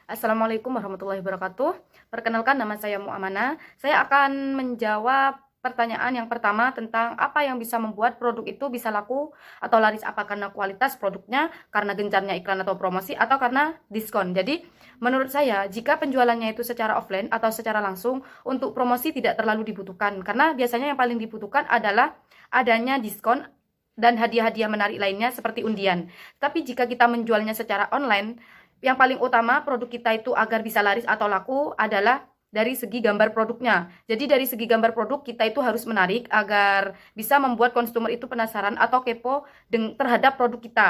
Assalamualaikum warahmatullahi wabarakatuh. Perkenalkan, nama saya Mu'amana. Saya akan menjawab pertanyaan yang pertama tentang apa yang bisa membuat produk itu bisa laku atau laris, apa karena kualitas produknya, karena gencarnya iklan atau promosi, atau karena diskon. Jadi menurut saya, jika penjualannya itu secara offline atau secara langsung, untuk promosi tidak terlalu dibutuhkan, karena biasanya yang paling dibutuhkan adalah adanya diskon dan hadiah-hadiah menarik lainnya seperti undian. Tapi jika kita menjualnya secara online, yang paling utama produk kita itu agar bisa laris atau laku adalah dari segi gambar produknya. Jadi dari segi gambar produk kita itu harus menarik agar bisa membuat konsumer itu penasaran atau kepo terhadap produk kita.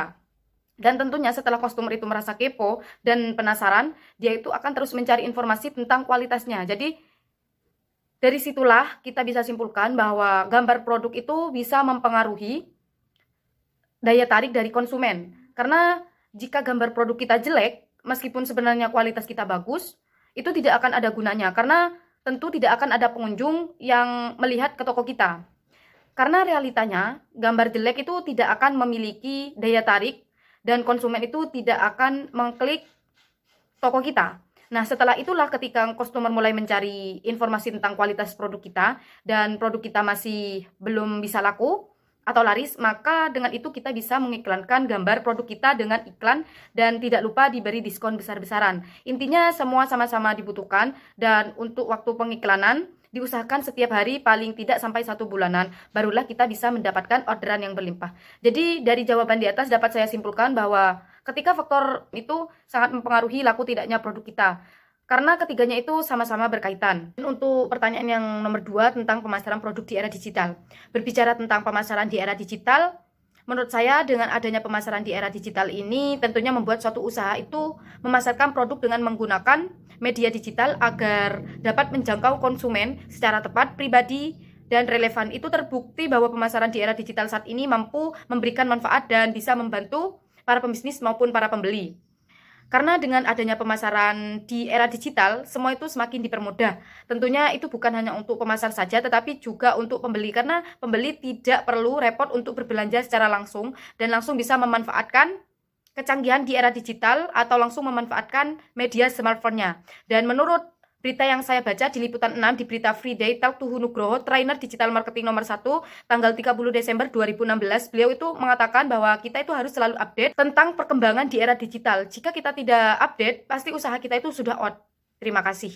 Dan tentunya setelah konsumer itu merasa kepo dan penasaran, dia itu akan terus mencari informasi tentang kualitasnya. Jadi dari situlah kita bisa simpulkan bahwa gambar produk itu bisa mempengaruhi daya tarik dari konsumen. Karena jika gambar produk kita jelek, meskipun sebenarnya kualitas kita bagus, itu tidak akan ada gunanya, karena tentu tidak akan ada pengunjung yang melihat ke toko kita. Karena realitanya, gambar jelek itu tidak akan memiliki daya tarik dan konsumen itu tidak akan mengklik toko kita. Nah, setelah itulah ketika customer mulai mencari informasi tentang kualitas produk kita dan produk kita masih belum bisa laku atau laris, maka dengan itu kita bisa mengiklankan gambar produk kita dengan iklan dan tidak lupa diberi diskon besar-besaran. Intinya semua sama-sama dibutuhkan, dan untuk waktu pengiklanan diusahakan setiap hari paling tidak sampai 1 bulanan, barulah kita bisa mendapatkan orderan yang berlimpah. Jadi dari jawaban di atas dapat saya simpulkan bahwa ketika faktor itu sangat mempengaruhi laku tidaknya produk kita, karena ketiganya itu sama-sama berkaitan. Dan untuk pertanyaan yang nomor 2 tentang pemasaran produk di era digital. Berbicara tentang pemasaran di era digital, menurut saya dengan adanya pemasaran di era digital ini tentunya membuat suatu usaha itu memasarkan produk dengan menggunakan media digital agar dapat menjangkau konsumen secara tepat, pribadi, dan relevan. Itu terbukti bahwa pemasaran di era digital saat ini mampu memberikan manfaat dan bisa membantu para pembisnis maupun para pembeli. Karena dengan adanya pemasaran di era digital, semua itu semakin dipermudah. Tentunya itu bukan hanya untuk pemasar saja, tetapi juga untuk pembeli. Karena pembeli tidak perlu repot untuk berbelanja secara langsung, dan langsung bisa memanfaatkan kecanggihan di era digital atau langsung memanfaatkan media smartphone-nya. Dan menurut berita yang saya baca di Liputan 6 di berita Friday, Talk to Nugroho, trainer digital marketing nomor 1, tanggal 30 Desember 2016, beliau itu mengatakan bahwa kita itu harus selalu update tentang perkembangan di era digital. Jika kita tidak update, pasti usaha kita itu sudah out. Terima kasih.